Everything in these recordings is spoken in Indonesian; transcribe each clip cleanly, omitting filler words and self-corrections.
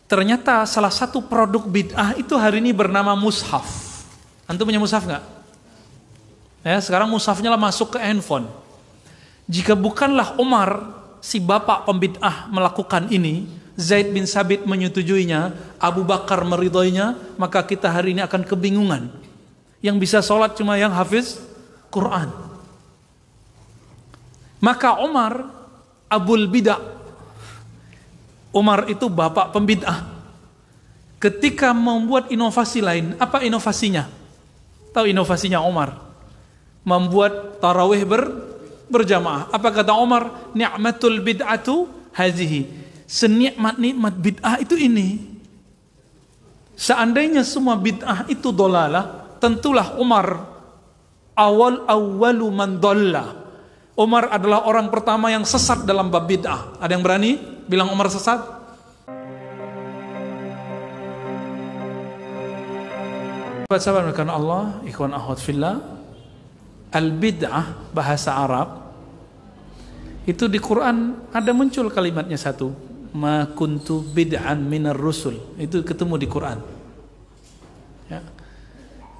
Ternyata salah satu produk bid'ah itu hari ini bernama mushaf. Antum punya mushaf nggak? Ya, sekarang mushafnya lah masuk ke handphone. Jika bukanlah Umar, si bapak pembid'ah melakukan ini, Zaid bin Sabit menyetujuinya, Abu Bakar meridhoinya, maka kita hari ini akan kebingungan. Yang bisa sholat cuma yang hafiz Quran. Maka Umar, Abul Bid'ah, Umar itu bapak pembid'ah. Ketika membuat inovasi lain, apa inovasinya? Tahu inovasinya Umar? Membuat tarawih berjamaah. Apa kata Umar? Ni'matul bid'atu hazihi. Senikmat-nikmat bid'ah itu ini. Seandainya semua bid'ah itu dolalah, tentulah Umar awwalu man dhalla. Umar adalah orang pertama yang sesat dalam bab bid'ah. Ada yang berani bilang Umar sesat? Sahabat karena Allah, ikhwan akhwat fillah, al-bid'ah bahasa Arab itu di Quran ada muncul kalimatnya satu, ma kuntu bid'an minar rusul. Itu ketemu di Quran. Ya.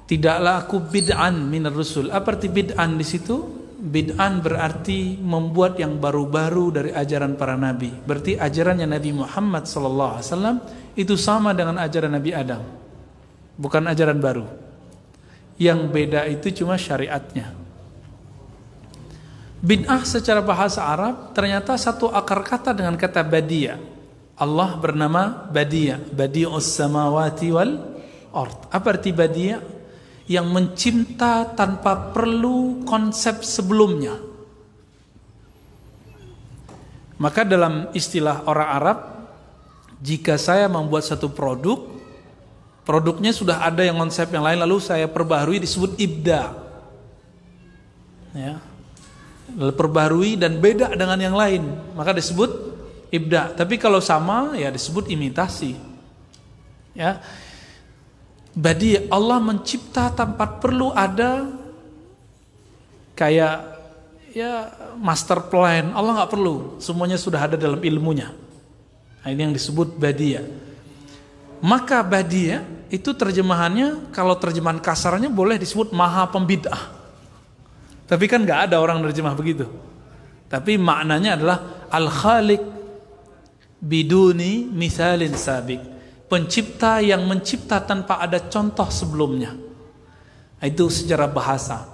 Tidaklah aku bid'an minar rusul. Apa arti bid'an di situ? Bid'an berarti membuat yang baru-baru dari ajaran para nabi. Berarti ajarannya Nabi Muhammad SAW itu sama dengan ajaran Nabi Adam. Bukan ajaran baru. Yang beda itu cuma syariatnya. Bid'ah secara bahasa Arab ternyata satu akar kata dengan kata badia. Allah bernama Badia, Badi'us samawati wal ard. Apa arti Badia? Yang mencipta tanpa perlu konsep sebelumnya. Maka dalam istilah orang Arab, jika saya membuat satu produk, produknya sudah ada yang konsep yang lain, lalu saya perbaharui, disebut ibda. Ya. Perbaharui dan beda dengan yang lain, maka disebut ibda. Tapi kalau sama, ya disebut imitasi. Ya. Badi, Allah mencipta tanpa perlu ada kayak ya master plan. Allah nggak perlu, semuanya sudah ada dalam ilmunya. Nah, ini yang disebut badia. Maka badia itu terjemahannya, kalau terjemahan kasarnya boleh disebut maha pembid'ah. Tapi kan nggak ada orang terjemah begitu. Tapi maknanya adalah al-khaliq biduni misalin sabiq. Pencipta yang mencipta tanpa ada contoh sebelumnya. Itu secara bahasa.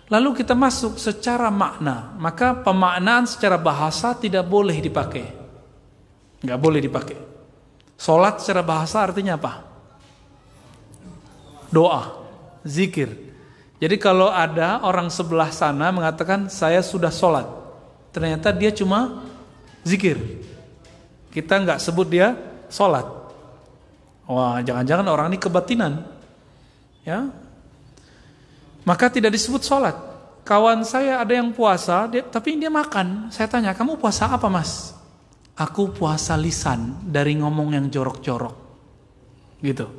Lalu kita masuk secara makna. Maka pemaknaan secara bahasa tidak boleh dipakai. Nggak boleh dipakai. Sholat secara bahasa artinya apa? Doa, zikir. Jadi kalau ada orang sebelah sana mengatakan saya sudah sholat, ternyata dia cuma zikir. Kita nggak sebut dia sholat. Wah, jangan-jangan orang ini kebatinan, ya. Maka tidak disebut sholat. Kawan saya ada yang puasa, tapi dia makan. Saya tanya, kamu puasa apa mas? Aku puasa lisan dari ngomong yang jorok-jorok, gitu.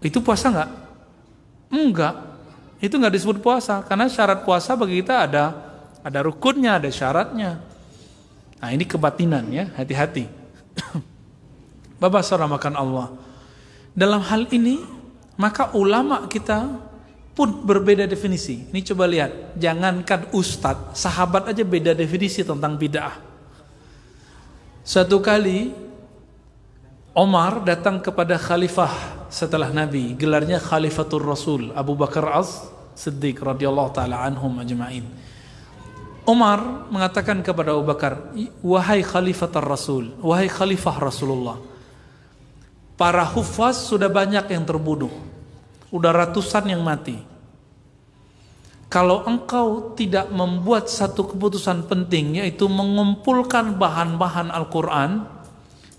Itu puasa nggak? Enggak. Itu nggak disebut puasa, karena syarat puasa bagi kita ada rukunnya, ada syaratnya. Nah ini kebatinan ya, hati-hati. Bapak saudara makan Allah. Dalam hal ini, maka ulama kita pun berbeda definisi. Ini coba lihat, jangankan ustadz, sahabat aja beda definisi tentang bid'ah. Suatu kali Omar datang kepada khalifah setelah Nabi, gelarnya Khalifatul Rasul, Abu Bakar As-Siddiq radhiyallahu taala anhum ajma'in. Umar mengatakan kepada Abu Bakar, wahai Khalifatul Rasul, wahai Khalifah Rasulullah, para hufaz sudah banyak yang terbunuh, udah ratusan yang mati. Kalau engkau tidak membuat satu keputusan penting, yaitu mengumpulkan bahan-bahan Al-Quran,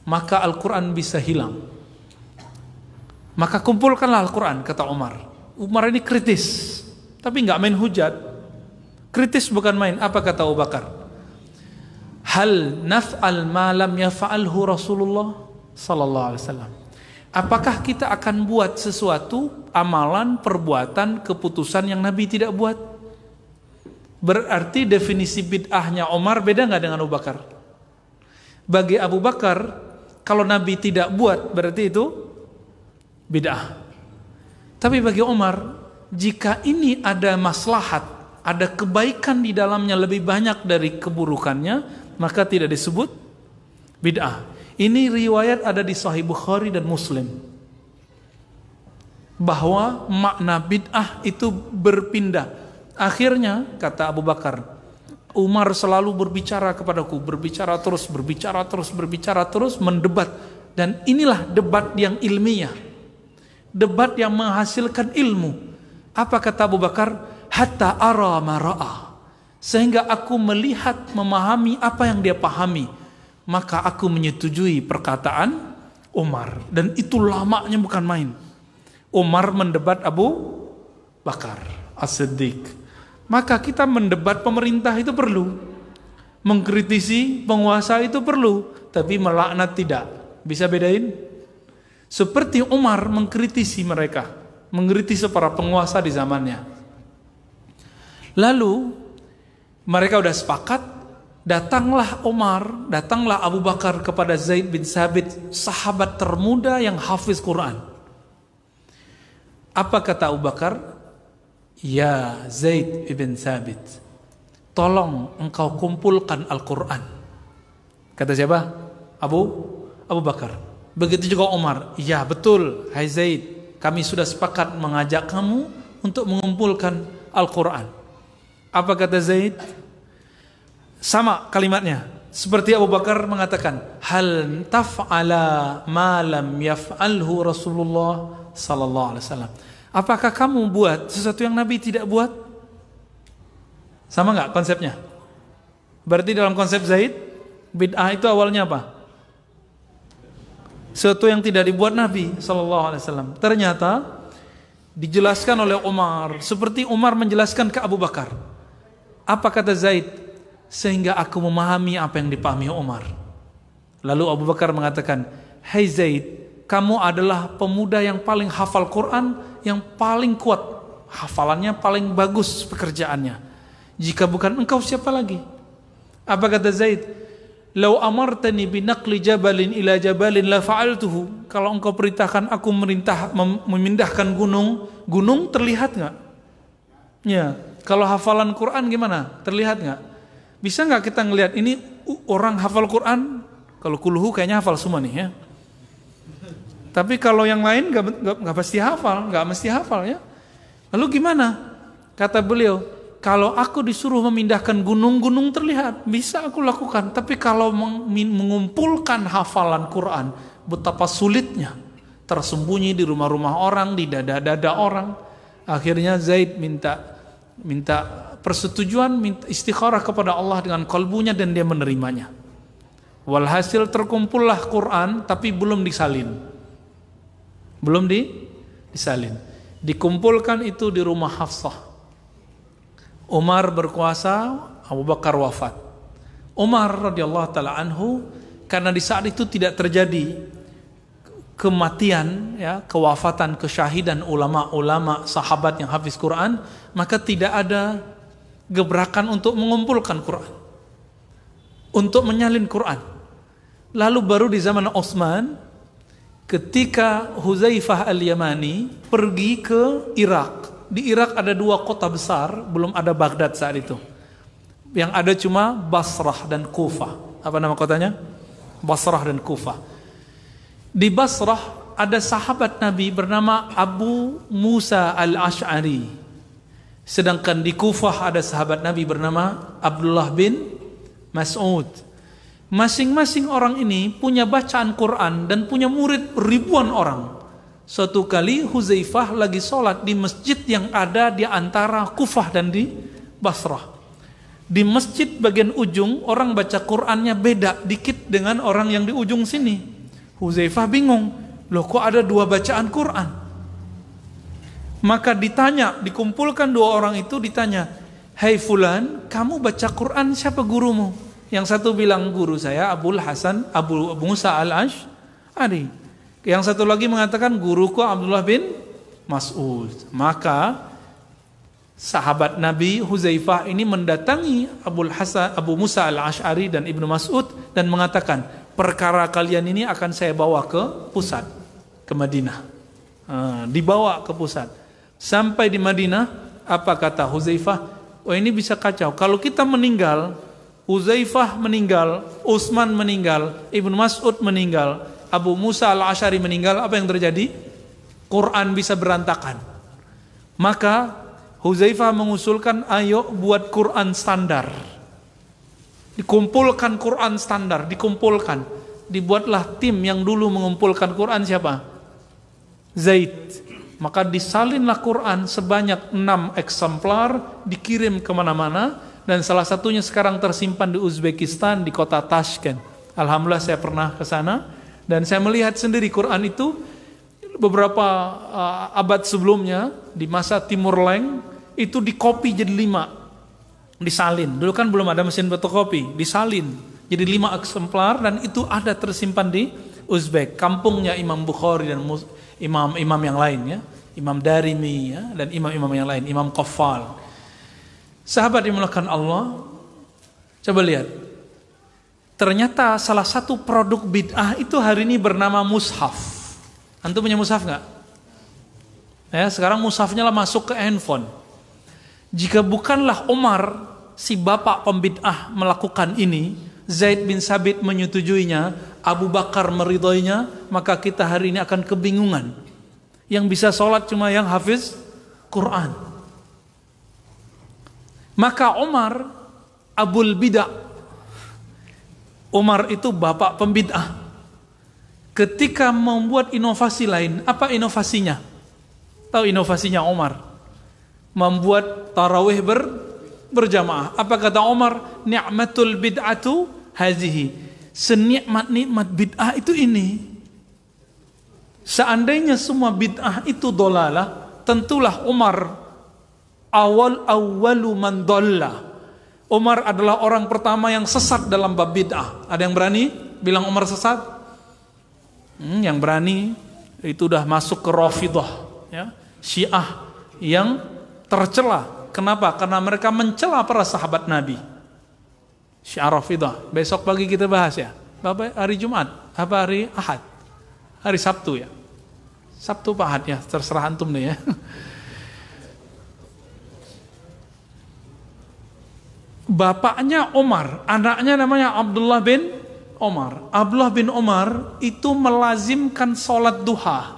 maka Al-Quran bisa hilang. Maka kumpulkanlah Al-Quran, kata Umar. Umar ini kritis, tapi nggak main hujat. Kritis bukan main. Apa kata Abu Bakar? Hal naf'al ma lam yaf'alhu Rasulullah sallallahu alaihi wasallam. Apakah kita akan buat sesuatu, amalan, perbuatan, keputusan yang Nabi tidak buat? Berarti definisi bid'ahnya Umar beda nggak dengan Abu Bakar? Bagi Abu Bakar, Kalau Nabi tidak buat berarti itu bid'ah. Tapi bagi Umar, jika ini ada maslahat, ada kebaikan di dalamnya lebih banyak dari keburukannya, maka tidak disebut bid'ah. Ini riwayat ada di Sahih Bukhari dan Muslim, bahwa makna bid'ah itu berpindah. Akhirnya kata Abu Bakar, Umar selalu berbicara kepadaku, berbicara terus, mendebat. Dan inilah debat yang ilmiah, debat yang menghasilkan ilmu. Apa kata Abu Bakar? Hatta ara ma ra'a, sehingga aku melihat, memahami apa yang dia pahami, maka aku menyetujui perkataan Umar. Dan itu lamanya bukan main. Umar mendebat Abu Bakar As-Siddiq. Maka kita mendebat pemerintah itu perlu, mengkritisi penguasa itu perlu, tapi melaknat tidak. Bisa bedain? Seperti Umar mengkritisi mereka, mengkritisi para penguasa di zamannya. Lalu mereka udah sepakat, datanglah Umar, datanglah Abu Bakar kepada Zaid bin Sabit, sahabat termuda yang hafiz Quran. Apa kata Abu Bakar? Ya Zaid bin Sabit, tolong engkau kumpulkan Al-Quran. Kata siapa? Abu Bakar. Begitu juga Umar. Ya betul, hai Zaid, kami sudah sepakat mengajak kamu untuk mengumpulkan Al-Quran. Apa kata Zaid? Sama kalimatnya, seperti Abu Bakar mengatakan, hal taf'ala ma lam yaf'alhu Rasulullah sallallahu alaihi wasallam. Apakah kamu buat sesuatu yang Nabi tidak buat? Sama enggak konsepnya? Berarti dalam konsep Zaid, bid'ah itu awalnya apa? Sesuatu yang tidak dibuat Nabi sallallahu alaihi wasallam. Ternyata dijelaskan oleh Umar, seperti Umar menjelaskan ke Abu Bakar. Apa kata Zaid? Sehingga aku memahami apa yang dipahami Umar. Lalu Abu Bakar mengatakan, hai Zaid, kamu adalah pemuda yang paling hafal Quran, yang paling kuat hafalannya, paling bagus pekerjaannya. Jika bukan engkau siapa lagi? Apa kata Zaid? Lau amartani binaqli jabalin ila jabalin la fa'altuhu. Kalau engkau perintahkan aku memindahkan gunung terlihat enggak? Ya, kalau hafalan Quran gimana? Terlihat enggak? Bisa enggak kita ngelihat ini orang hafal Quran? Kalau kulhu kayaknya hafal semua nih ya. Tapi kalau yang lain enggak pasti hafal, enggak mesti hafal ya. Lalu gimana? Kata beliau, kalau aku disuruh memindahkan gunung terlihat, bisa aku lakukan. Tapi kalau mengumpulkan hafalan Quran, betapa sulitnya. Tersembunyi di rumah-rumah orang, di dada-dada orang. Akhirnya Zaid minta persetujuan, minta istikharah kepada Allah dengan kalbunya, dan dia menerimanya. Walhasil terkumpullah Quran, tapi belum disalin. Belum disalin. Dikumpulkan itu di rumah Hafsah. Umar berkuasa, Abu Bakar wafat. Umar radhiyallahu taala anhu, karena di saat itu tidak terjadi kematian, ya, kewafatan, kesyahidan ulama-ulama sahabat yang hafiz Quran, maka tidak ada gebrakan untuk mengumpulkan Quran, untuk menyalin Quran. Lalu baru di zaman Utsman, ketika Huzaifah al-Yamani pergi ke Irak. Di Irak ada 2 kota besar, belum ada Baghdad saat itu. Yang ada cuma Basrah dan Kufah. Apa nama kotanya? Basrah dan Kufah. Di Basrah ada sahabat Nabi bernama Abu Musa al-Ash'ari. Sedangkan di Kufah ada sahabat Nabi bernama Abdullah bin Mas'ud. Masing-masing orang ini punya bacaan Quran dan punya murid ribuan orang. Suatu kali Huzaifah lagi sholat di masjid yang ada di antara Kufah dan di Basrah. Di masjid bagian ujung orang baca Qurannya beda dikit dengan orang yang di ujung sini. Huzaifah bingung, loh kok ada 2 bacaan Quran? Maka ditanya, dikumpulkan 2 orang itu ditanya, hai fulan, kamu baca Quran siapa gurumu? Yang satu bilang guru saya Abu Musa al-Ash'ari. Yang satu lagi mengatakan guruku Abdullah bin Mas'ud. Maka sahabat Nabi Huzaifah ini mendatangi Abu Musa al-Ash'ari dan Ibnu Mas'ud dan mengatakan, perkara kalian ini akan saya bawa ke pusat, ke Madinah. Dibawa ke pusat. Sampai di Madinah, apa kata Huzaifah? Oh, ini bisa kacau. Kalau kita meninggal, Huzaifah meninggal, Utsman meninggal, Ibnu Mas'ud meninggal, Abu Musa al-Asy'ari meninggal, apa yang terjadi? Quran bisa berantakan. Maka Huzaifah mengusulkan, ayo buat Quran standar. Dikumpulkan Quran standar, dikumpulkan. Dibuatlah tim yang dulu mengumpulkan Quran siapa? Zaid. Maka disalinlah Quran sebanyak 6 eksemplar, dikirim kemana-mana, dan salah satunya sekarang tersimpan di Uzbekistan, di kota Tashkent. Alhamdulillah saya pernah ke sana, dan saya melihat sendiri Quran itu beberapa abad sebelumnya, di masa Timur Leng, itu dikopi jadi 5. Disalin, dulu kan belum ada mesin fotokopi, disalin jadi 5 eksemplar, dan itu ada tersimpan di Uzbek, kampungnya Imam Bukhari dan imam-imam yang lain ya, Imam Darimi ya, dan imam-imam yang lain, Imam Qaffal. Sahabat dimulakan Allah, coba lihat, ternyata salah satu produk bid'ah itu hari ini bernama mushaf. Antum punya mushaf nggak? Ya, sekarang mushafnya lah masuk ke handphone. Jika bukanlah Umar, si bapak pembid'ah, melakukan ini, Zaid bin Sabit menyetujuinya, Abu Bakar meridhoinya, maka kita hari ini akan kebingungan. Yang bisa sholat cuma yang hafiz Quran. Maka Umar, Abul Bid'ah, Umar itu bapak pembid'ah. Ketika membuat inovasi lain, apa inovasinya? Tahu inovasinya Umar? Membuat tarawih berjamaah. Apa kata Umar? Ni'matul bid'atu hazihi. Senikmat-nikmat bid'ah itu ini. Seandainya semua bid'ah itu dolalah, tentulah Umar awwalu man dhalla. Umar adalah orang pertama yang sesat dalam bab bid'ah. Ada yang berani bilang Umar sesat? Yang berani itu udah masuk ke Rafidhah ya, Syiah yang tercela. Kenapa? Karena mereka mencela para sahabat Nabi. Syiah Rafidhah. Besok pagi kita bahas ya. Bapak hari Jumat, apa hari Ahad? Hari Sabtu ya. Sabtu Pak Ahad ya, terserah antum nih ya. Bapaknya Umar, anaknya namanya Abdullah bin Umar. Abdullah bin Umar itu melazimkan sholat duha.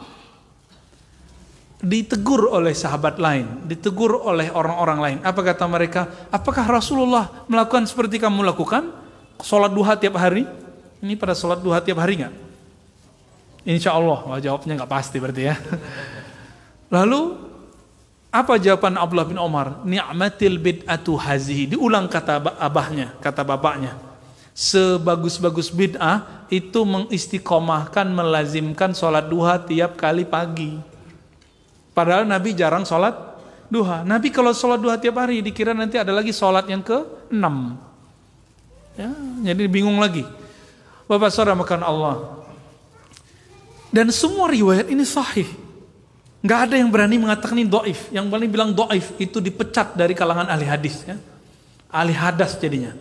Ditegur oleh sahabat lain, ditegur oleh orang-orang lain. Apa kata mereka? Apakah Rasulullah melakukan seperti kamu lakukan? Sholat duha tiap hari? Ini pada sholat duha tiap hari nggak? Insya Allah. Wah, jawabnya nggak pasti berarti ya. Lalu apa jawaban Abdullah bin Umar? Ni'matil bid'atu hazihi. Diulang kata abahnya, kata bapaknya. Sebagus-bagus bid'ah itu mengistiqomahkan, melazimkan sholat duha tiap kali pagi. Padahal Nabi jarang sholat duha. Nabi kalau sholat duha tiap hari dikira nanti ada lagi sholat yang ke-6 ya, jadi bingung lagi. Bapak saudara makan Allah. Dan semua riwayat ini sahih. Nggak ada yang berani mengatakan ini dhaif. Yang paling bilang dhaif itu dipecat dari kalangan ahli hadis ya. Ahli hadas jadinya.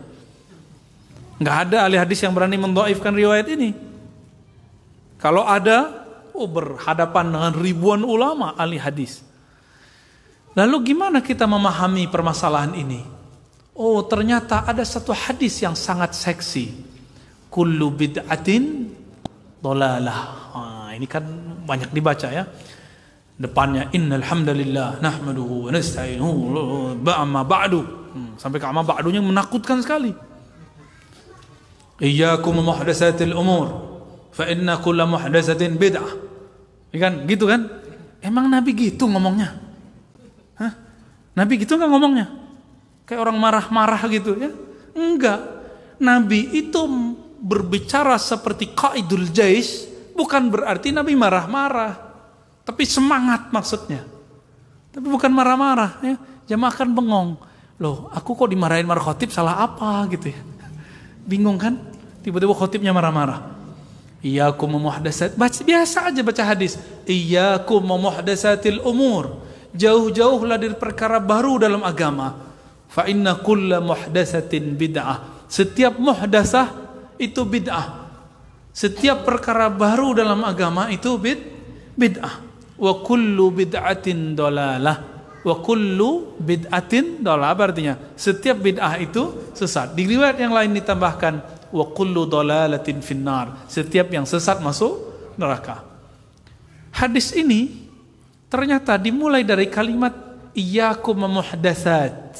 Nggak ada ahli hadis yang berani mendhaifkan riwayat ini. Kalau ada, berhadapan dengan ribuan ulama ahli hadis. Lalu gimana kita memahami permasalahan ini? Oh, ternyata ada satu hadis yang sangat seksi. Kullu bid'atin dhalalah. Ini kan banyak dibaca ya. Depannya innal hamdalillah nahmaduhu wa nasta'inuhu ba'ma ba'du. Sampai ke amma ba'dunya menakutkan sekali. Iyyakum muhdatsatil umur fa inna kulla muhdatsatin bid'ah. Kan gitu kan? Emang Nabi gitu ngomongnya? Hah? Nabi gitu enggak ngomongnya? Kayak orang marah-marah gitu ya? Enggak. Nabi itu berbicara seperti qaidul jais, bukan berarti Nabi marah-marah, tapi semangat maksudnya. Tapi bukan marah-marah ya. Jamaah kan bengong. Loh, aku kok dimarahin marah khotib, salah apa gitu ya? Bingung kan? Tiba-tiba khotibnya marah-marah. Iyyakum muhdatsat. Biasa aja baca hadis. Iyyakum muhdatsatil umur. Jauh-jauhlah dari perkara baru dalam agama. Fa inna kulla muhdatsatin bid'ah. Setiap muhdatsah itu bid'ah. Setiap perkara baru dalam agama itu bid'ah. Wa kullu bid'atin dolalah. Wa kullu bid'atin dolalah. Apa artinya? Setiap bid'ah itu sesat. Di riwayat yang lain ditambahkan wa kullu dolalatin finnar. Setiap yang sesat masuk neraka. Hadis ini ternyata dimulai dari kalimat iyyakum muhdatsat.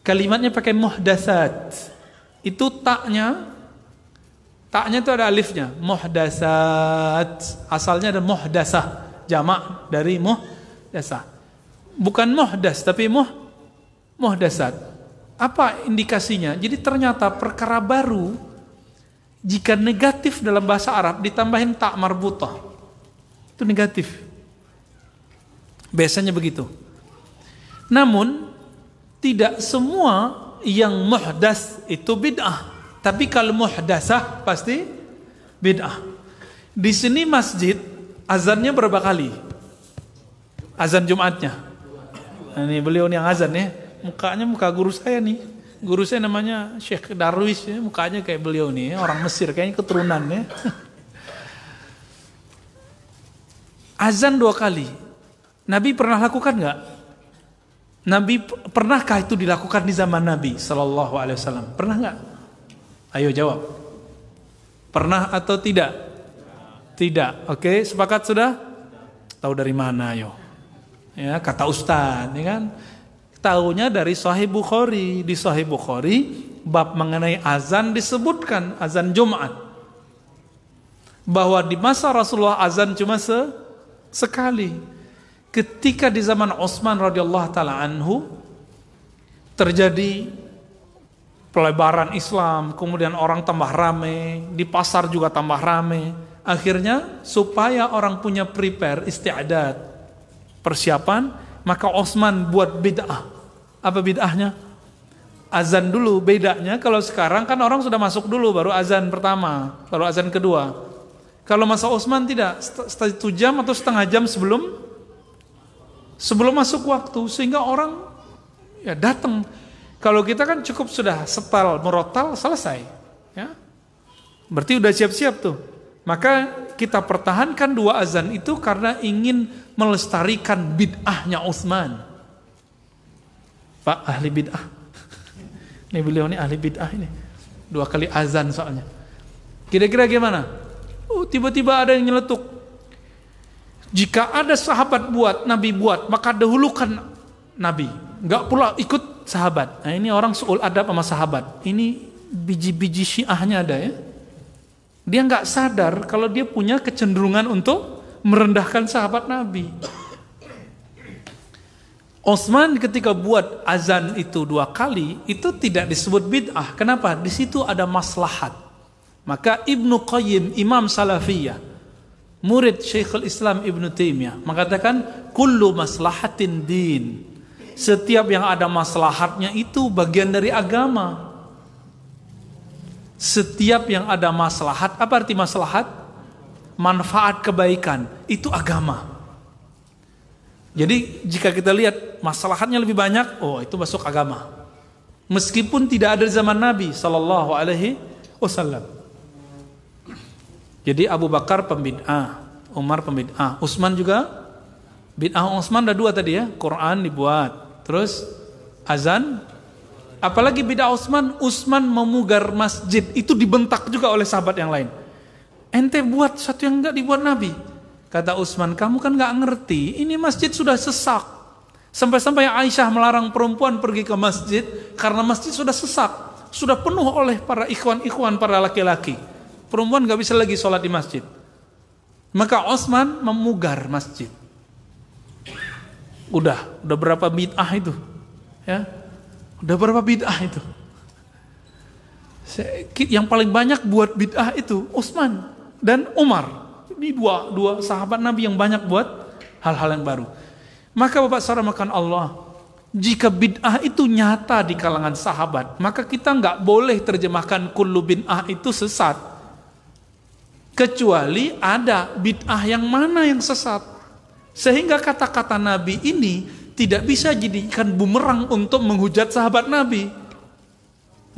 Kalimatnya pakai muhdatsat. Itu taknya itu ada alifnya, muhdatsat. Asalnya ada muhdasah, jamak dari muhdasah. Bukan muhdas tapi muhdatsat. Apa indikasinya? Jadi ternyata perkara baru jika negatif dalam bahasa Arab ditambahin tak marbutah, itu negatif. Biasanya begitu. Namun tidak semua yang muhdas itu bid'ah. Tapi kalau muhdasah pasti bid'ah. Di sini masjid azannya berapa kali? Azan Jumatnya. Nah, ini beliau nih yang azan ya. Mukanya muka guru saya nih. Guru saya namanya Syekh Darwis ya. Mukanya kayak beliau nih, orang Mesir kayaknya keturunan ya. Azan 2 kali. Nabi pernah lakukan enggak? Pernahkah itu dilakukan di zaman Nabi sallallahu alaihi wasallam? Pernah enggak? Ayo jawab. Pernah atau tidak? Tidak. Oke, sepakat sudah? Tahu dari mana ayo? Ya, kata Ustaz, ya kan? Tahunya dari Sahih Bukhari. Di Sahih Bukhari bab mengenai azan disebutkan azan Jumat. Bahwa di masa Rasulullah azan cuma sekali. Ketika di zaman Utsman radhiyallahu taala anhu terjadi pelebaran Islam, kemudian orang tambah rame, di pasar juga tambah rame. Akhirnya supaya orang punya prepare, isti'adad, persiapan, maka Utsman buat bid'ah. Apa bid'ahnya? Azan dulu. Bedanya kalau sekarang kan orang sudah masuk dulu baru azan pertama, baru azan kedua. Kalau masa Utsman tidak, 1 jam atau setengah jam sebelum masuk waktu, sehingga orang ya datang. Kalau kita kan cukup sudah setel murotal selesai, ya. Berarti udah siap-siap tuh. Maka kita pertahankan 2 azan itu karena ingin melestarikan bid'ahnya Utsman. Pak ahli bid'ah. Ini beliau ini ahli bid'ah ini. 2 kali azan soalnya. Kira-kira gimana? Oh, tiba-tiba ada yang nyeletuk. Jika ada sahabat buat, Nabi buat, maka dahulukan Nabi. Enggak pula ikut sahabat. Nah, ini orang su'ul adab sama sahabat. Ini biji-biji syiahnya ada ya. Dia enggak sadar kalau dia punya kecenderungan untuk merendahkan sahabat Nabi. Utsman ketika buat azan itu 2 kali, itu tidak disebut bid'ah. Kenapa? Di situ ada maslahat. Maka Ibnu Qayyim, Imam Salafiyah, murid Syekhul Islam Ibnu Taimiyah, mengatakan kullu maslahatin din. Setiap yang ada maslahatnya itu bagian dari agama. Setiap yang ada maslahat, apa arti maslahat? Manfaat kebaikan, itu agama. Jadi jika kita lihat maslahatnya lebih banyak, oh itu masuk agama. Meskipun tidak ada zaman Nabi sallallahu alaihi wasallam. Jadi Abu Bakar pembid'ah, Umar pembid'ah, Utsman juga bid'ah. Utsman ada 2 tadi ya, Quran dibuat, terus azan. Apalagi bid'ah Utsman memugar masjid, itu dibentak juga oleh sahabat yang lain. Ente buat sesuatu yang enggak dibuat Nabi. Kata Utsman, kamu kan enggak ngerti, ini masjid sudah sesak. Sampai-sampai Aisyah melarang perempuan pergi ke masjid karena masjid sudah sesak, sudah penuh oleh para ikhwan-ikhwan, para laki-laki. Perempuan enggak bisa lagi sholat di masjid. Maka Utsman memugar masjid. Udah berapa bid'ah itu? Ya. Udah berapa bid'ah itu? Yang paling banyak buat bid'ah itu Utsman dan Umar. Ini dua sahabat Nabi yang banyak buat hal-hal yang baru. Maka Bapak saudara makan Allah, jika bid'ah itu nyata di kalangan sahabat, maka kita nggak boleh terjemahkan kullu bid'ah itu sesat. Kecuali ada bid'ah yang mana yang sesat. Sehingga kata-kata Nabi ini tidak bisa jadikan bumerang untuk menghujat sahabat Nabi.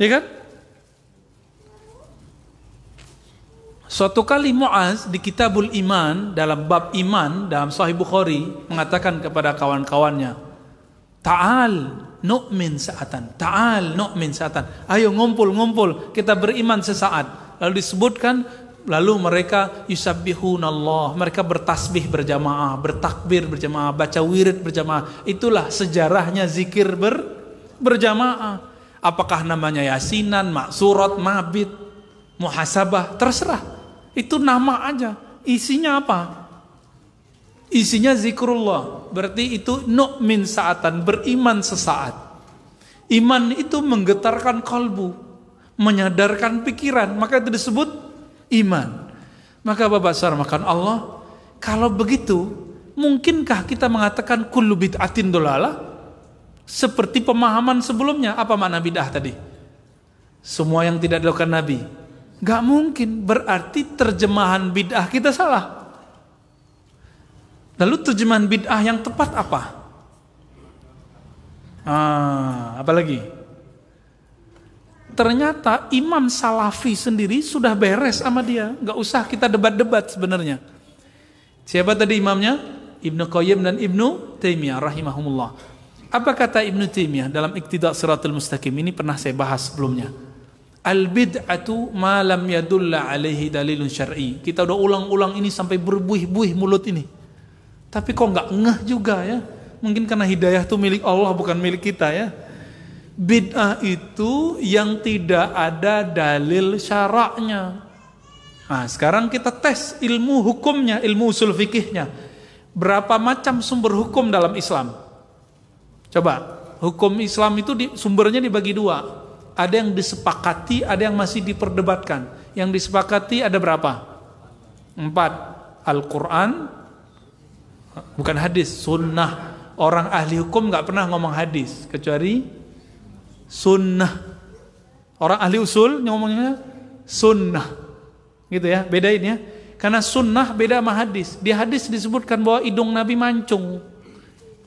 Ya kan? Suatu kali Muaz di Kitabul Iman, dalam bab iman dalam Sahih Bukhari, mengatakan kepada kawan-kawannya, Ta'al nu'min sa'atan, ta'al nu'min sa'atan, ayo ngumpul, kita beriman sesaat. Lalu disebutkan, lalu mereka yusabbihunallah, mereka bertasbih berjamaah, bertakbir berjamaah, baca wirid berjamaah. Itulah sejarahnya zikir berjamaah. Apakah namanya yasinan, maksurat, mabit, muhasabah, terserah. Itu nama aja. Isinya apa? Isinya zikrullah. Berarti itu nu'min sa'atan, beriman sesaat. Iman itu menggetarkan kalbu, menyadarkan pikiran, maka itu disebut iman. Maka Bapak Saudara Allah, kalau begitu, mungkinkah kita mengatakan kullu bid'atin dolalah? Seperti pemahaman sebelumnya. Apa makna bid'ah tadi? Semua yang tidak dilakukan Nabi. Gak mungkin, berarti terjemahan bid'ah kita salah. Lalu terjemahan bid'ah yang tepat apa? Apa lagi? Ternyata Imam Salafi sendiri sudah beres sama dia. Gak usah kita debat-debat sebenarnya. Siapa tadi imamnya? Ibnu Qayyim dan Ibnu Taimiyah rahimahumullah. Apa kata Ibnu Taimiyah dalam Iqtida' Shiratal Mustaqim? Ini pernah saya bahas sebelumnya. Al-bid'atu ma lam yadulla alaihi dalilun syar'i. Kita udah ulang-ulang ini sampai berbuih-buih mulut ini. Tapi kok nggak ngeh juga ya. Mungkin karena hidayah itu milik Allah, bukan milik kita ya. Bid'ah itu yang tidak ada dalil syaraknya. Nah, sekarang kita tes ilmu hukumnya, ilmu usul fikihnya. Berapa macam sumber hukum dalam Islam? Coba, hukum Islam itu sumbernya dibagi dua. Ada yang disepakati, ada yang masih diperdebatkan. Yang disepakati ada berapa? 4. Al-Quran, bukan hadis, sunnah. Orang ahli hukum gak pernah ngomong hadis, kecuali sunnah. Orang ahli usul ngomongnya sunnah. Gitu ya, bedain ya. Karena sunnah beda sama hadis. Di hadis disebutkan bahwa hidung Nabi mancung,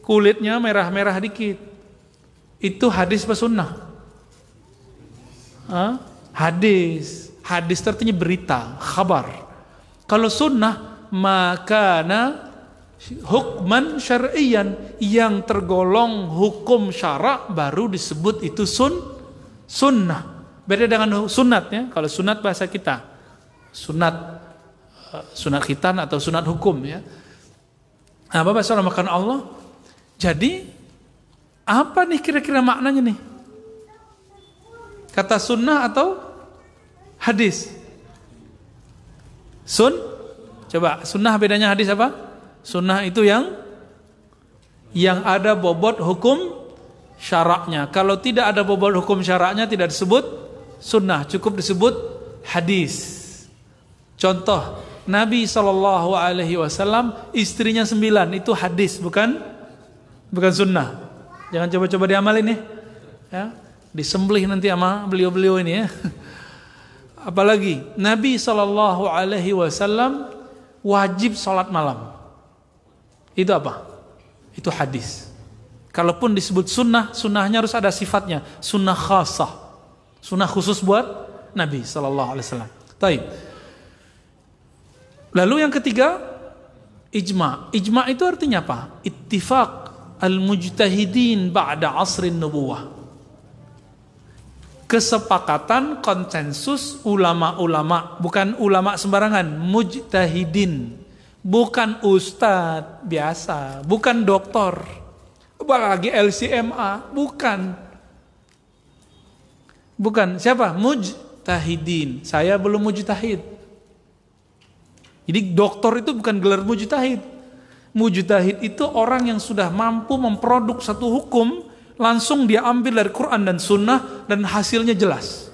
kulitnya merah-merah dikit. Itu hadis apa sunnah? Hadis artinya berita, khabar. Kalau sunnah, makana hukman syar'iyan, yang tergolong hukum syarak baru disebut itu sunnah. Beda dengan sunat ya. Kalau sunat bahasa kita, sunat khitan atau sunat hukum ya. Nah, Bapak Saudara makan Allah. Jadi apa nih kira-kira maknanya nih? Kata sunnah atau hadis? Coba sunnah bedanya hadis apa? Sunnah itu yang ada bobot hukum syaraknya. Kalau tidak ada bobot hukum syaraknya tidak disebut sunnah, cukup disebut hadis. Contoh, Nabi SAW istrinya 9, itu hadis, bukan sunnah. Jangan coba-coba diamalin nih ya. Disembelih nanti sama beliau-beliau ini ya. Apalagi Nabi SAW wajib sholat malam. Itu apa? Itu hadis. Kalaupun disebut sunnah, sunnahnya harus ada sifatnya. Sunnah khasah, sunnah khusus buat Nabi SAW. Taib. Lalu yang ketiga, ijma. Ijma itu artinya apa? Ittifaq al-mujtahidin ba'da asrin nubuwah. Kesepakatan, konsensus ulama-ulama, bukan ulama sembarangan, mujtahidin, bukan ustadz biasa, bukan doktor, apalagi LCMA, bukan. Siapa? Mujtahidin. Saya belum mujtahid. Jadi doktor itu bukan gelar mujtahid. Mujtahid itu orang yang sudah mampu memproduk satu hukum, langsung dia ambil dari Quran dan Sunnah dan hasilnya jelas.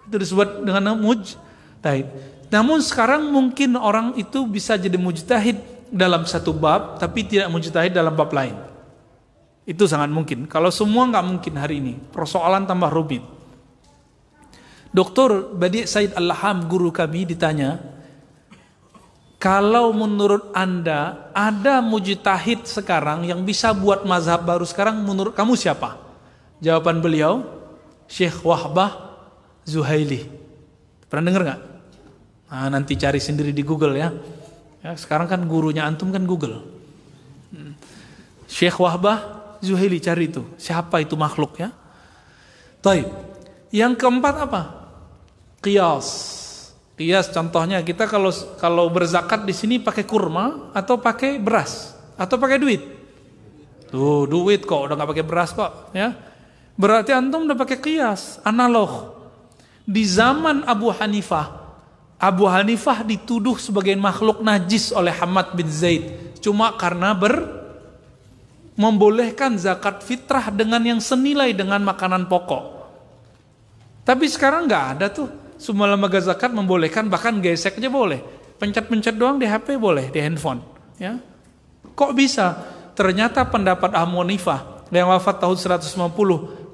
Itu disebut dengan mujtahid. Namun sekarang mungkin orang itu bisa jadi mujtahid dalam satu bab, tapi tidak mujtahid dalam bab lain. Itu sangat mungkin. Kalau semua nggak mungkin hari ini. Persoalan tambah rumit. Dr. Badi' Said Al-Laham, guru kami, ditanya, kalau menurut Anda ada mujtahid sekarang yang bisa buat mazhab baru sekarang, menurut kamu siapa? Jawaban beliau, Syekh Wahbah Zuhaili. Pernah dengar nggak? Nah, nanti cari sendiri di Google ya. Ya, sekarang kan gurunya antum kan Google. Syekh Wahbah Zuhaili, cari itu. Siapa itu makhluk ya? Taib. Yang keempat apa? Qiyas. Qiyas contohnya kita kalau berzakat di sini pakai kurma atau pakai beras atau pakai duit. Tuh, duit kok udah nggak pakai beras kok, ya. Berarti antum udah pakai qiyas, analog. Di zaman Abu Hanifah dituduh sebagai makhluk najis oleh Hamad bin Zaid cuma karena membolehkan zakat fitrah dengan yang senilai dengan makanan pokok. Tapi sekarang nggak ada tuh. Semua lembaga zakat membolehkan, bahkan gesek aja boleh. Pencet-pencet doang di HP boleh, di handphone. Ya. Kok bisa? Ternyata pendapat Abu Hanifah yang wafat tahun 150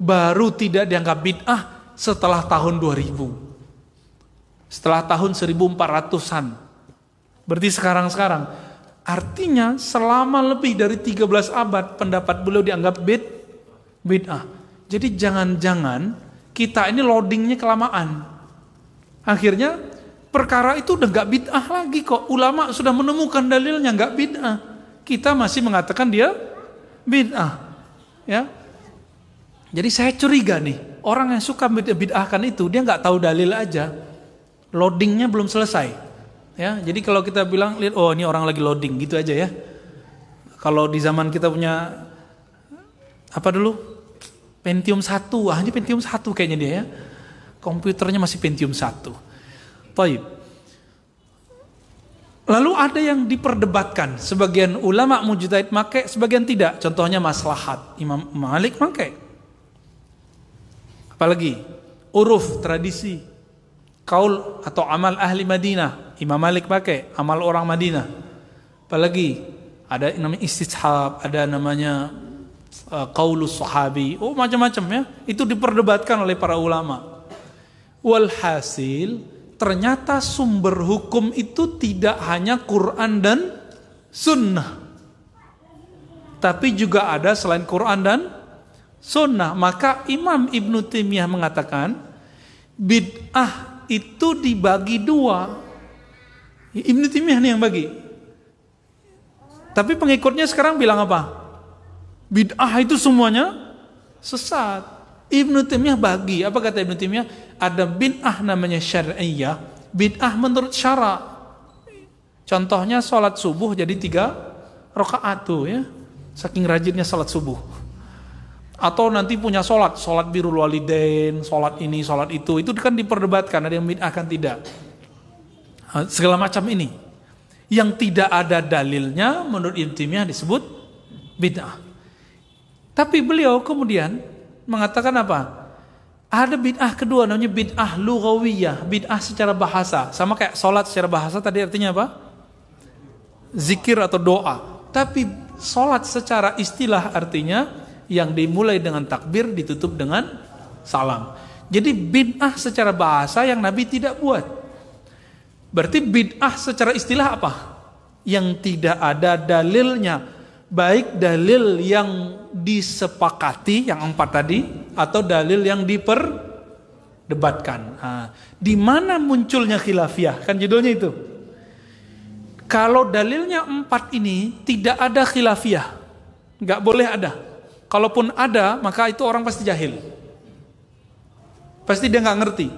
baru tidak dianggap bid'ah setelah tahun 2000. Setelah tahun 1400-an. Berarti sekarang. Artinya selama lebih dari 13 abad pendapat beliau dianggap bid'ah. Jadi jangan-jangan kita ini loadingnya kelamaan. Akhirnya perkara itu udah gak bid'ah lagi kok. Ulama sudah menemukan dalilnya gak bid'ah. Kita masih mengatakan dia bid'ah. Ya. Jadi saya curiga nih, orang yang suka bid'ahkan itu dia gak tahu dalil aja. Loadingnya belum selesai. Ya, jadi kalau kita bilang, lihat, oh ini orang lagi loading, gitu aja ya. Kalau di zaman kita punya apa dulu? Pentium 1, ini Pentium 1 kayaknya dia ya. Komputernya masih Pentium 1. Baik. Lalu ada yang diperdebatkan. Sebagian ulama mujtahid make, sebagian tidak. Contohnya maslahat. Imam Malik make. Apalagi uruf, tradisi, kaul atau amal ahli Madinah. Imam Malik pakai amal orang Madinah. Apalagi ada namanya istishab, ada namanya qaulus sahabi. Oh macam-macam ya. Itu diperdebatkan oleh para ulama. Walhasil ternyata sumber hukum itu tidak hanya Quran dan Sunnah, tapi juga ada selain Quran dan Sunnah. Maka Imam Ibnu Taimiyah mengatakan bid'ah itu dibagi dua. Ibnu Taimiyah nih yang bagi. Tapi pengikutnya sekarang bilang apa? Bid'ah itu semuanya sesat. Ibnu Taimiyah bagi. Apa kata Ibnu Taimiyah? Ada bid'ah namanya syar'iyyah, bid'ah menurut syara. Contohnya sholat subuh jadi 3 rakaat tuh ya. Saking rajinnya sholat subuh. Atau nanti punya sholat birrul walidain, sholat ini, sholat itu kan diperdebatkan, ada yang bid'ah kan tidak. Segala macam ini. Yang tidak ada dalilnya menurut Ibnu Taimiyah disebut bid'ah. Tapi beliau kemudian mengatakan apa? Ada bid'ah kedua namanya bid'ah lughawiyah, bid'ah secara bahasa. Sama kayak sholat secara bahasa tadi artinya apa? Zikir atau doa. Tapi sholat secara istilah artinya yang dimulai dengan takbir ditutup dengan salam. Jadi bid'ah secara bahasa yang Nabi tidak buat. Berarti bid'ah secara istilah apa? Yang tidak ada dalilnya. Baik dalil yang disepakati, yang 4 tadi, atau dalil yang diperdebatkan. Di mana munculnya khilafiyah? Kan judulnya itu. Kalau dalilnya 4 ini tidak ada khilafiyah, nggak boleh ada. Kalaupun ada, maka itu orang pasti jahil. Pasti dia nggak ngerti.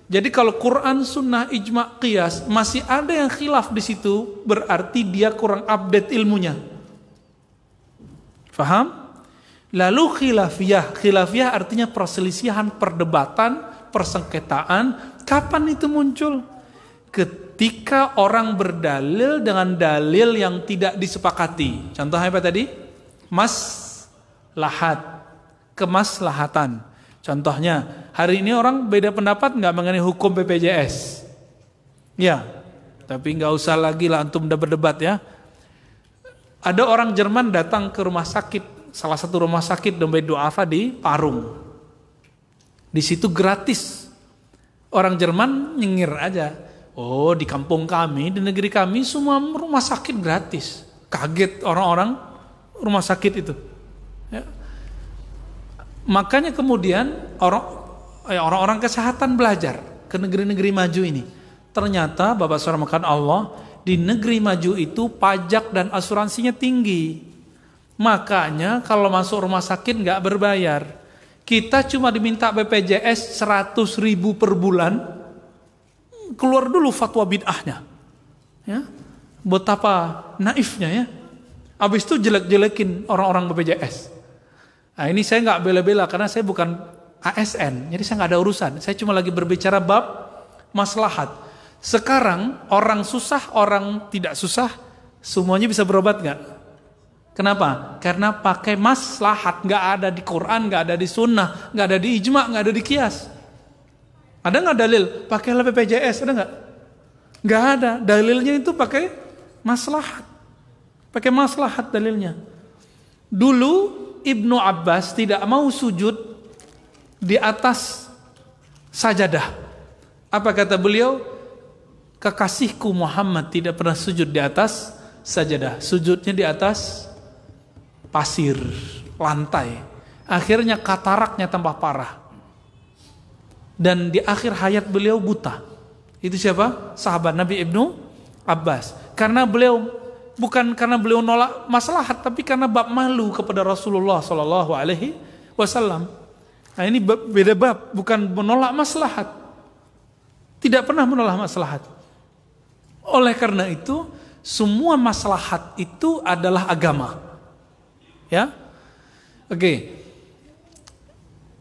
Jadi kalau Quran, Sunnah, Ijma, Qiyas masih ada yang khilaf di situ, berarti dia kurang update ilmunya. Faham? Lalu khilafiyah artinya perselisihan, perdebatan, persengketaan. Kapan itu muncul? Ketika orang berdalil dengan dalil yang tidak disepakati. Contohnya apa tadi? Maslahat, kemaslahatan. Contohnya, hari ini orang beda pendapat nggak mengenai hukum BPJS? Ya, tapi nggak usah lagi lah antum udah berdebat ya. Ada orang Jerman datang ke rumah sakit, salah satu rumah sakit Dompet Duafa di Parung. Di situ gratis. Orang Jerman nyengir aja. Oh, di kampung kami, di negeri kami semua rumah sakit gratis. Kaget orang-orang rumah sakit itu. Ya. Makanya kemudian orang-orang kesehatan belajar ke negeri-negeri maju ini. Ternyata Bapak Saudara makan Allah, di negeri maju itu pajak dan asuransinya tinggi. Makanya kalau masuk rumah sakit nggak berbayar. Kita cuma diminta BPJS 100.000 per bulan. Keluar dulu fatwa bid'ahnya. Ya. Betapa naifnya ya. Habis itu jelek-jelekin orang-orang BPJS. Nah ini saya nggak bela-bela karena saya bukan ASN. Jadi saya nggak ada urusan. Saya cuma lagi berbicara bab maslahat. Sekarang orang susah, orang tidak susah, semuanya bisa berobat nggak? Kenapa? Karena pakai maslahat, nggak ada di Quran, nggak ada di Sunnah, nggak ada di ijma, nggak ada di kias. Ada nggak dalil? Pakailah BPJS, ada nggak? Nggak ada. Dalilnya itu pakai maslahat, pakai maslahat dalilnya. Dulu Ibnu Abbas tidak mau sujud di atas sajadah. Apa kata beliau? Kekasihku Muhammad tidak pernah sujud di atas sajadah. Sujudnya di atas pasir, lantai. Akhirnya kataraknya tambah parah. Dan di akhir hayat beliau buta. Itu siapa? Sahabat Nabi Ibnu Abbas. Karena beliau, bukan karena beliau nolak maslahat, tapi karena bab malu kepada Rasulullah SAW. Nah ini beda bab, bukan menolak maslahat. Tidak pernah menolak maslahat. Oleh karena itu, semua maslahat itu adalah agama. Ya, oke.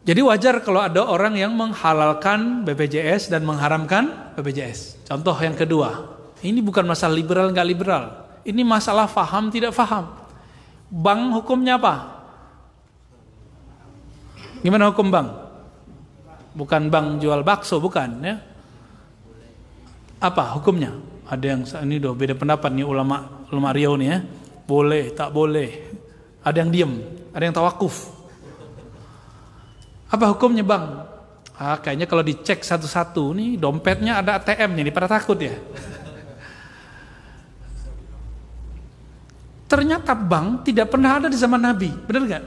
Jadi wajar kalau ada orang yang menghalalkan BPJS dan mengharamkan BPJS. Contoh yang kedua, ini bukan masalah liberal nggak liberal. Ini masalah faham tidak faham. Bank hukumnya apa? Gimana hukum bank? Bukan bank jual bakso, bukan ya? Apa hukumnya? Ada yang ini beda pendapat nih ulama Riau nih ya. Boleh, tak boleh. Ada yang diam, ada yang tawakuf. Apa hukumnya bang? Kayaknya kalau dicek satu-satu nih dompetnya ada ATM-nya, nih pada takut ya. Ternyata bank tidak pernah ada di zaman Nabi, benar nggak?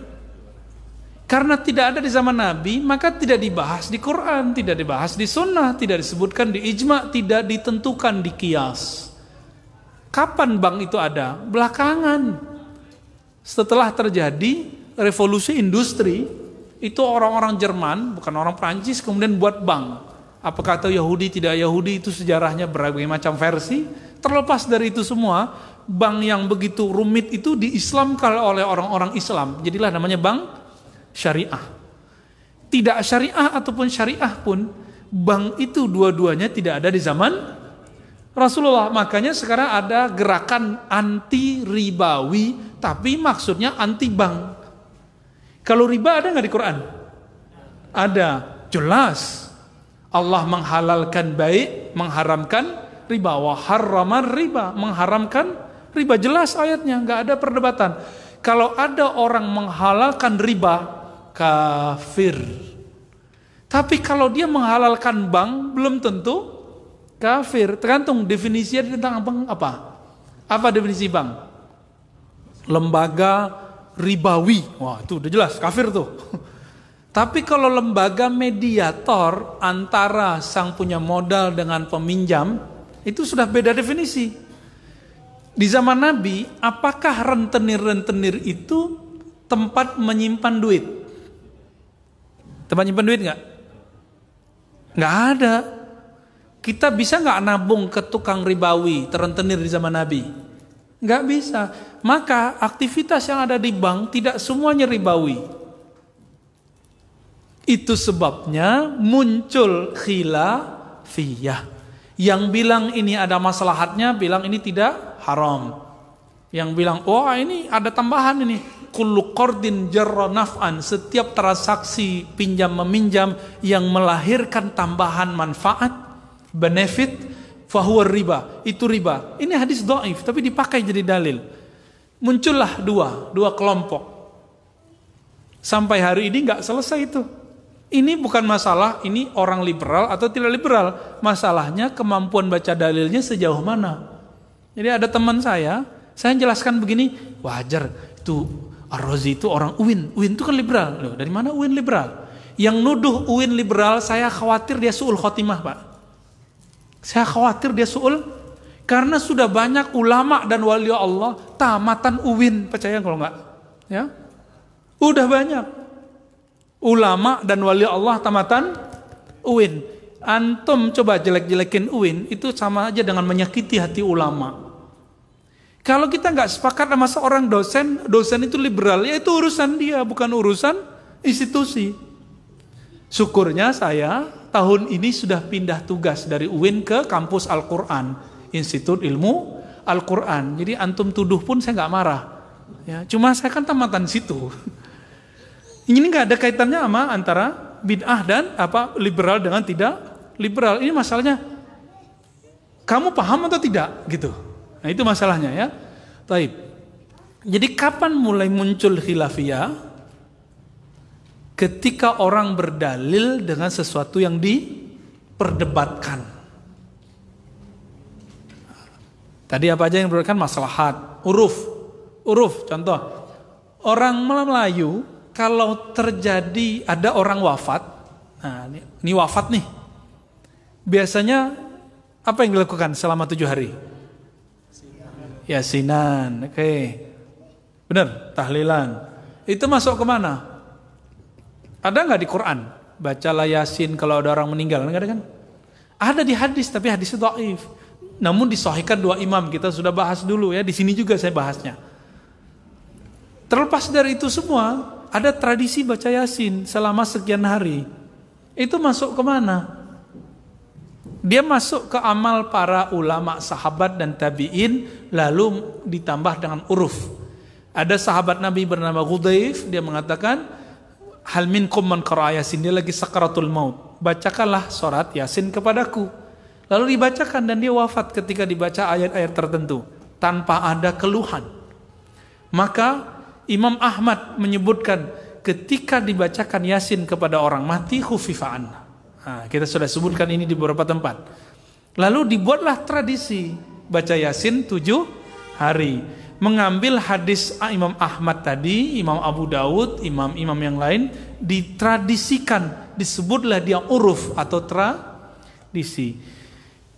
Karena tidak ada di zaman Nabi, maka tidak dibahas di Quran, tidak dibahas di Sunnah, tidak disebutkan di ijma, tidak ditentukan di qiyas. Kapan bank itu ada? Belakangan. Setelah terjadi revolusi industri, itu orang-orang Jerman, bukan orang Prancis, kemudian buat bank. Apakah itu Yahudi, tidak Yahudi, itu sejarahnya berbagai macam versi. Terlepas dari itu semua, bank yang begitu rumit itu diislamkan oleh orang-orang Islam. Jadilah namanya bank syariah. Tidak syariah ataupun syariah pun, bank itu dua-duanya tidak ada di zaman Rasulullah. Makanya sekarang ada gerakan anti ribawi, tapi maksudnya anti bank. Kalau riba ada nggak di Quran? Ada, jelas. Allah menghalalkan baik, mengharamkan riba. Wa harraman riba, mengharamkan riba, jelas ayatnya, nggak ada perdebatan. Kalau ada orang menghalalkan riba, kafir. Tapi kalau dia menghalalkan bank, belum tentu kafir. Tergantung definisinya tentang bank apa. Apa definisi bank? Lembaga ribawi. Wah, itu udah jelas kafir tuh. Tapi kalau lembaga mediator antara sang punya modal dengan peminjam, itu sudah beda definisi. Di zaman Nabi, apakah rentenir-rentenir itu tempat menyimpan duit? Tempat nyimpan duit nggak? Nggak ada. Kita bisa nggak nabung ke tukang ribawi, terentenir di zaman Nabi? Nggak bisa. Maka aktivitas yang ada di bank tidak semuanya ribawi. Itu sebabnya muncul khilafiyah. Yang bilang ini ada maslahatnya, bilang ini tidak haram. Yang bilang, oh ini ada tambahan ini. Kullu qardin jarra naf'an, setiap transaksi pinjam meminjam yang melahirkan tambahan manfaat, benefit, fahuwa riba, itu riba. Ini hadis dhaif tapi dipakai jadi dalil. Muncullah dua kelompok. Sampai hari ini nggak selesai itu. Ini bukan masalah ini orang liberal atau tidak liberal. Masalahnya kemampuan baca dalilnya sejauh mana. Jadi ada teman saya jelaskan begini, wajar itu Ar-Razi itu orang UIN. UIN itu kan liberal. Loh, dari mana UIN liberal? Yang nuduh UIN liberal, saya khawatir dia su'ul khotimah, Pak. Saya khawatir dia su'ul, karena sudah banyak ulama dan wali Allah tamatan UIN, percaya kalau enggak? Ya, udah banyak ulama dan wali Allah tamatan UIN. Antum coba jelek-jelekin UIN, itu sama aja dengan menyakiti hati ulama. Kalau kita nggak sepakat sama seorang dosen itu liberal, ya itu urusan dia, bukan urusan institusi. Syukurnya saya tahun ini sudah pindah tugas dari UIN ke kampus Al-Quran, Institut Ilmu Al-Quran. Jadi antum tuduh pun saya nggak marah. Ya, cuma saya kan tamatan situ. Ini nggak ada kaitannya sama antara bid'ah dan liberal dengan tidak liberal. Ini masalahnya kamu paham atau tidak gitu. Nah itu masalahnya ya. Taib. Jadi kapan mulai muncul khilafiyah? Ketika orang berdalil dengan sesuatu yang diperdebatkan. Tadi apa aja yang diperdebatkan? Maslahat, uruf contoh. Orang Melayu kalau terjadi ada orang wafat, nah ini wafat nih. Biasanya apa yang dilakukan selama 7 hari? Yasinan, oke. Benar, tahlilan. Itu masuk kemana? Ada nggak di Quran? Bacalah Yasin kalau ada orang meninggal, nggak ada kan? Ada di hadis, tapi hadisnya dhaif. Namun disahihkan 2 imam, kita sudah bahas dulu ya. Di sini juga saya bahasnya. Terlepas dari itu semua, ada tradisi baca Yasin selama sekian hari. Itu masuk kemana? Dia masuk ke amal para ulama, sahabat dan tabi'in, lalu ditambah dengan uruf. Ada sahabat Nabi bernama Hudzaif, dia mengatakan, hal minkum man qara'a Yasin, dia lagi sakaratul maut. Bacakanlah surat Yasin kepadaku. Lalu dibacakan dan dia wafat ketika dibaca ayat-ayat tertentu tanpa ada keluhan. Maka Imam Ahmad menyebutkan ketika dibacakan Yasin kepada orang mati khufifa anna. Nah, kita sudah sebutkan ini di beberapa tempat. Lalu dibuatlah tradisi baca Yasin 7 hari. Mengambil hadis Imam Ahmad tadi, Imam Abu Daud, imam-imam yang lain, ditradisikan, disebutlah dia uruf atau tradisi.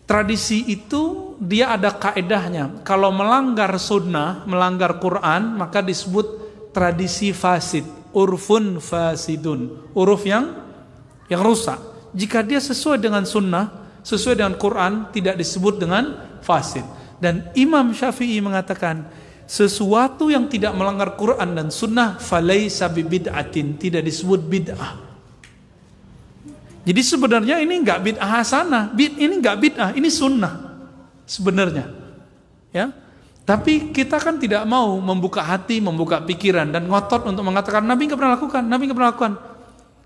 Tradisi itu dia ada kaedahnya. Kalau melanggar sunnah, melanggar Quran, maka disebut tradisi fasid, urfun fasidun, uruf yang rusak. Jika dia sesuai dengan sunnah, sesuai dengan Quran, tidak disebut dengan fasid. Dan Imam Syafi'i mengatakan, sesuatu yang tidak melanggar Quran dan sunnah, falaisa bid'atin, tidak disebut bid'ah. Jadi sebenarnya ini enggak bid'ah hasanah, ini enggak bid'ah, ini sunnah sebenarnya. Ya. Tapi kita kan tidak mau membuka hati, membuka pikiran dan ngotot untuk mengatakan Nabi enggak pernah lakukan, Nabi enggak pernah lakukan.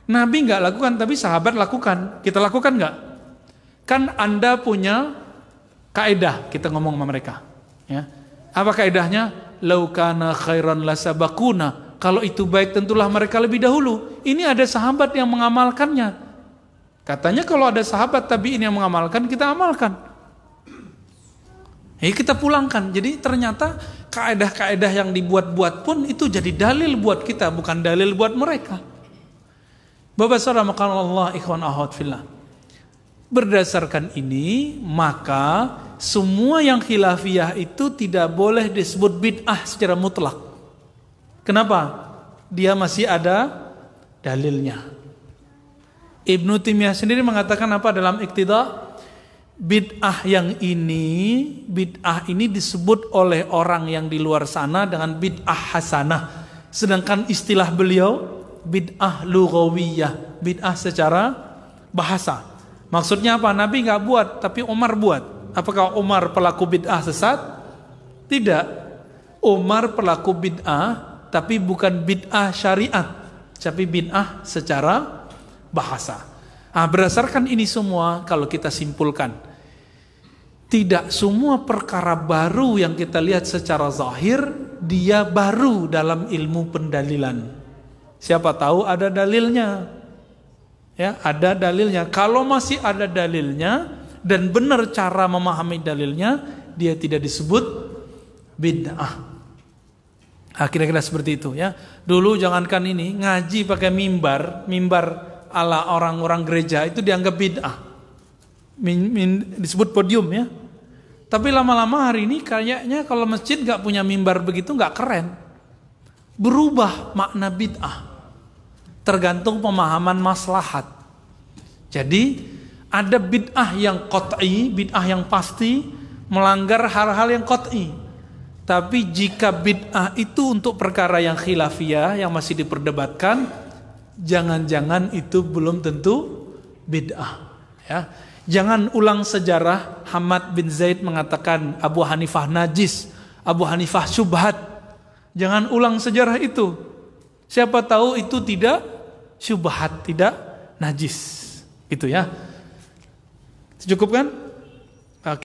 Nabi enggak lakukan tapi sahabat lakukan. Kita lakukan enggak? Kan Anda punya kaidah, kita ngomong sama mereka, ya. Apa kaidahnya? Lau kana khairan lasabaquna. Kalau itu baik tentulah mereka lebih dahulu. Ini ada sahabat yang mengamalkannya. Katanya kalau ada sahabat tabi'in yang mengamalkan, kita amalkan. Kita pulangkan. Jadi ternyata kaedah-kaedah yang dibuat-buat pun itu jadi dalil buat kita, bukan dalil buat mereka. Bapak saudara maqam Allah, ikhwan akhwat fillah. Berdasarkan ini, maka semua yang khilafiyah itu tidak boleh disebut bid'ah secara mutlak. Kenapa? Dia masih ada dalilnya. Ibnu Taimiyah sendiri mengatakan apa dalam Iqtida? Bid'ah ini disebut oleh orang yang di luar sana dengan bid'ah hasanah. Sedangkan istilah beliau bid'ah lughawiyah, bid'ah secara bahasa. Maksudnya apa? Nabi enggak buat, tapi Umar buat. Apakah Umar pelaku bid'ah sesat? Tidak. Umar pelaku bid'ah, tapi bukan bid'ah syariat, tapi bid'ah secara bahasa. Berdasarkan ini semua, kalau kita simpulkan, tidak semua perkara baru yang kita lihat secara zahir, dia baru dalam ilmu pendalilan. Siapa tahu ada dalilnya. Ya, ada dalilnya. Kalau masih ada dalilnya dan benar cara memahami dalilnya, dia tidak disebut bid'ah. Kira-kira seperti itu ya. Dulu jangankan ini, ngaji pakai mimbar ala orang-orang gereja itu dianggap bid'ah. disebut podium ya. Tapi lama-lama hari ini kayaknya kalau masjid gak punya mimbar begitu gak keren. Berubah makna bid'ah. Tergantung pemahaman maslahat. Jadi ada bid'ah yang qat'i, bid'ah yang pasti, melanggar hal-hal yang qat'i. Tapi jika bid'ah itu untuk perkara yang khilafiyah, yang masih diperdebatkan, jangan-jangan itu belum tentu bid'ah. Ya. Jangan ulang sejarah Hamad bin Zaid mengatakan Abu Hanifah najis, Abu Hanifah syubhat. Jangan ulang sejarah itu. Siapa tahu itu tidak syubhat, tidak najis. Itu ya. Cukup kan?